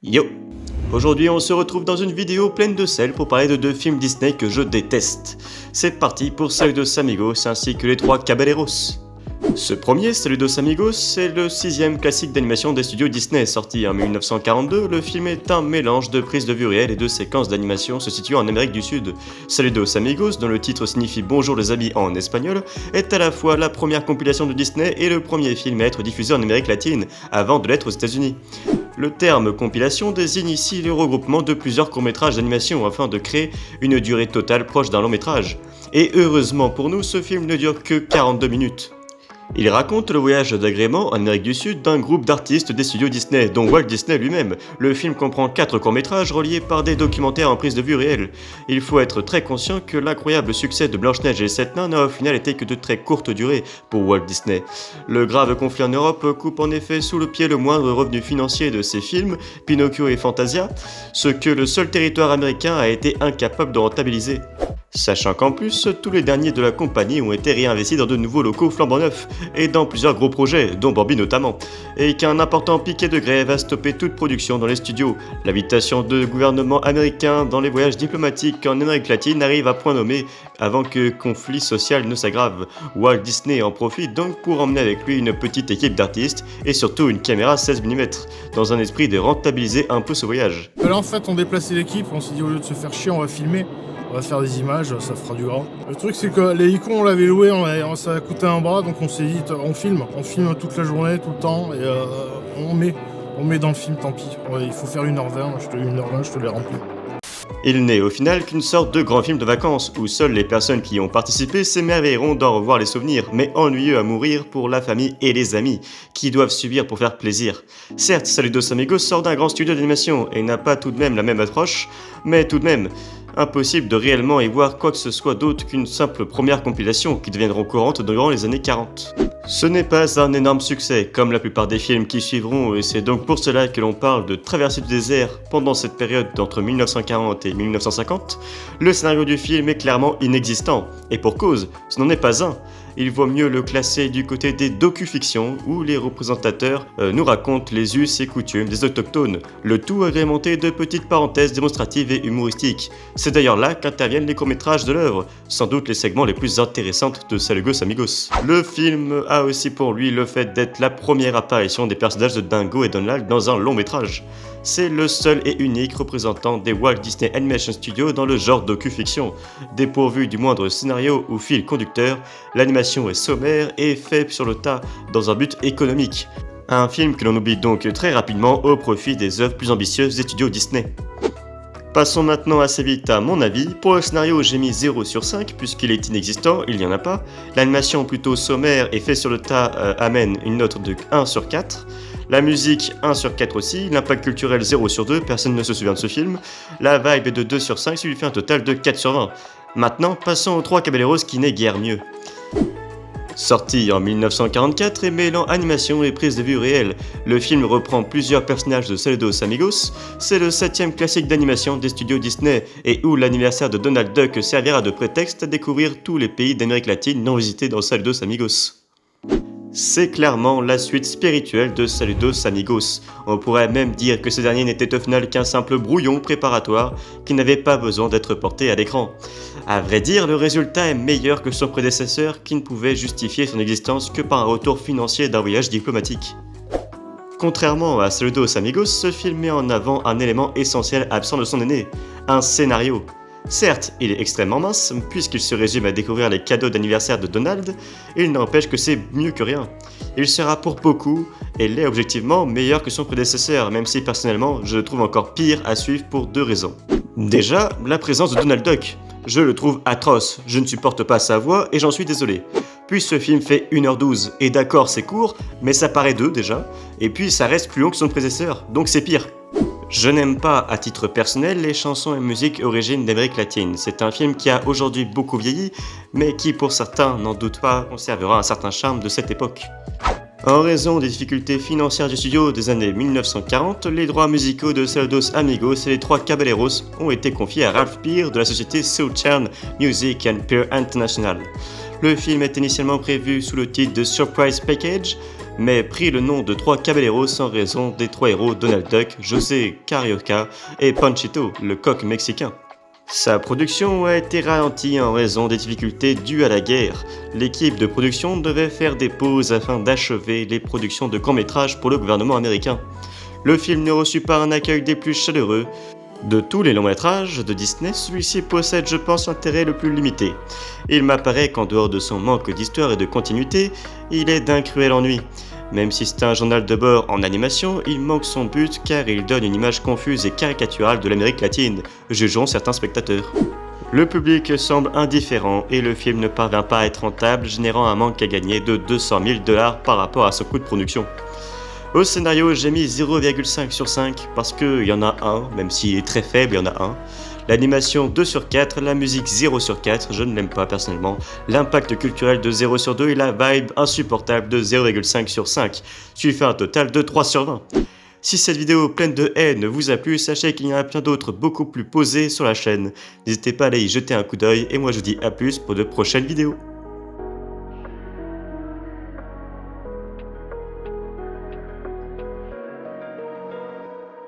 Yo! Aujourd'hui on se retrouve dans une vidéo pleine de sel pour parler de deux films Disney que je déteste. C'est parti pour Saludos Amigos ainsi que les trois Caballeros. Ce premier, Saludos Amigos, c'est le sixième classique d'animation des studios Disney. Sorti en 1942, le film est un mélange de prises de vue réelles et de séquences d'animation se situant en Amérique du Sud. Saludos Amigos, dont le titre signifie Bonjour les amis en espagnol, est à la fois la première compilation de Disney et le premier film à être diffusé en Amérique latine, avant de l'être aux États-Unis. Le terme compilation désigne ici le regroupement de plusieurs courts-métrages d'animation afin de créer une durée totale proche d'un long-métrage. Et heureusement pour nous, ce film ne dure que 42 minutes. Il raconte le voyage d'agrément en Amérique du Sud d'un groupe d'artistes des studios Disney, dont Walt Disney lui-même. Le film comprend 4 courts-métrages reliés par des documentaires en prise de vue réelle. Il faut être très conscient que l'incroyable succès de Blanche-Neige et les 7 nains n'a au final été que de très courte durée pour Walt Disney. Le grave conflit en Europe coupe en effet sous le pied le moindre revenu financier de ses films, Pinocchio et Fantasia, ce que le seul territoire américain a été incapable de rentabiliser. Sachant qu'en plus, tous les derniers de la compagnie ont été réinvestis dans de nouveaux locaux flambant neufs, et dans plusieurs gros projets, dont Bambi notamment, et qu'un important piquet de grève a stoppé toute production dans les studios. L'invitation de gouvernements américains dans les voyages diplomatiques en Amérique latine arrive à point nommé avant que conflit social ne s'aggrave. Walt Disney en profite donc pour emmener avec lui une petite équipe d'artistes, et surtout une caméra 16 mm, dans un esprit de rentabiliser un peu ce voyage. Là en fait on déplaçait l'équipe, on s'est dit au lieu de se faire chier on va filmer. On va faire des images, ça fera du gras. Le truc c'est que l'hélico on l'avait loué, ça a coûté un bras, donc on s'est dit on filme toute la journée, tout le temps, et on met dans le film, tant pis. Il faut faire 1h20, je te l'ai rempli. Il n'est au final qu'une sorte de grand film de vacances, où seules les personnes qui y ont participé s'émerveilleront d'en revoir les souvenirs, mais ennuyeux à mourir pour la famille et les amis, qui doivent subir pour faire plaisir. Certes, Saludos Amigos sort d'un grand studio d'animation, et n'a pas tout de même la même approche, mais tout de même, impossible de réellement y voir quoi que ce soit d'autre qu'une simple première compilation qui deviendront courantes durant les années 40. Ce n'est pas un énorme succès, comme la plupart des films qui suivront, et c'est donc pour cela que l'on parle de traversée du désert pendant cette période d'entre 1940 et 1950. Le scénario du film est clairement inexistant, et pour cause, ce n'en est pas un. Il vaut mieux le classer du côté des docu-fictions, où les représentateurs nous racontent les us et coutumes des autochtones, le tout agrémenté de petites parenthèses démonstratives et humoristiques. C'est d'ailleurs là qu'interviennent les courts-métrages de l'œuvre, sans doute les segments les plus intéressants de Saludos Amigos. Le film a aussi pour lui le fait d'être la première apparition des personnages de Dingo et Donald dans un long-métrage. C'est le seul et unique représentant des Walt Disney Animation Studios dans le genre docu-fiction. Dépourvu du moindre scénario ou fil conducteur, l'animation est sommaire et fait sur le tas dans un but économique. Un film que l'on oublie donc très rapidement au profit des œuvres plus ambitieuses des studios Disney. Passons maintenant assez vite à mon avis. Pour le scénario, j'ai mis 0 sur 5 puisqu'il est inexistant, il n'y en a pas. L'animation plutôt sommaire et fait sur le tas amène une note de 1 sur 4. La musique 1 sur 4 aussi, l'impact culturel 0 sur 2, personne ne se souvient de ce film. La vibe est de 2 sur 5, ce qui lui fait un total de 4 sur 20. Maintenant, passons aux 3 Caballeros qui n'est guère mieux. Sorti en 1944 et mêlant animation et prise de vue réelle, le film reprend plusieurs personnages de Saludos Amigos. C'est le 7ème classique d'animation des studios Disney et où l'anniversaire de Donald Duck servira de prétexte à découvrir tous les pays d'Amérique latine non visités dans Saludos Amigos. C'est clairement la suite spirituelle de Saludos Amigos. On pourrait même dire que ce dernier n'était au final qu'un simple brouillon préparatoire qui n'avait pas besoin d'être porté à l'écran. À vrai dire, le résultat est meilleur que son prédécesseur qui ne pouvait justifier son existence que par un retour financier d'un voyage diplomatique. Contrairement à Saludos Amigos, ce film met en avant un élément essentiel absent de son aîné, un scénario. Certes, il est extrêmement mince, puisqu'il se résume à découvrir les cadeaux d'anniversaire de Donald, il n'empêche que c'est mieux que rien. Il sera pour beaucoup, et l'est objectivement, meilleur que son prédécesseur, même si personnellement, je le trouve encore pire à suivre pour 2 raisons. Déjà, la présence de Donald Duck. Je le trouve atroce, je ne supporte pas sa voix et j'en suis désolé. Puis ce film fait 1h12, et d'accord c'est court, mais ça paraît 2 déjà, et puis ça reste plus long que son prédécesseur, donc c'est pire. Je n'aime pas, à titre personnel, les chansons et musiques origines d'Amérique latine. C'est un film qui a aujourd'hui beaucoup vieilli, mais qui pour certains, n'en doute pas, conservera un certain charme de cette époque. En raison des difficultés financières du studio des années 1940, les droits musicaux de Saludos Amigos et les 3 Caballeros ont été confiés à Ralph Peer de la société Southern Music and Peer International. Le film est initialement prévu sous le titre de Surprise Package, mais prit le nom de 3 Caballeros en raison des 3 héros Donald Duck, José Carioca et Panchito, le coq mexicain. Sa production a été ralentie en raison des difficultés dues à la guerre. L'équipe de production devait faire des pauses afin d'achever les productions de courts-métrages pour le gouvernement américain. Le film ne reçut pas un accueil des plus chaleureux. De tous les longs-métrages de Disney, celui-ci possède, je pense, l'intérêt le plus limité. Il m'apparaît qu'en dehors de son manque d'histoire et de continuité, il est d'un cruel ennui. Même si c'est un journal de bord en animation, il manque son but car il donne une image confuse et caricaturale de l'Amérique latine, jugeons certains spectateurs. Le public semble indifférent et le film ne parvient pas à être rentable, générant un manque à gagner de 200 000 $ par rapport à son coût de production. Au scénario, j'ai mis 0,5 sur 5 parce qu'il y en a un, même s'il est très faible, il y en a un. L'animation 2 sur 4, la musique 0 sur 4, je ne l'aime pas personnellement. L'impact culturel de 0 sur 2 et la vibe insupportable de 0,5 sur 5, ce qui fait un total de 3 sur 20. Si cette vidéo pleine de haine vous a plu, sachez qu'il y en a plein d'autres beaucoup plus posées sur la chaîne. N'hésitez pas à aller y jeter un coup d'œil et moi je vous dis à plus pour de prochaines vidéos.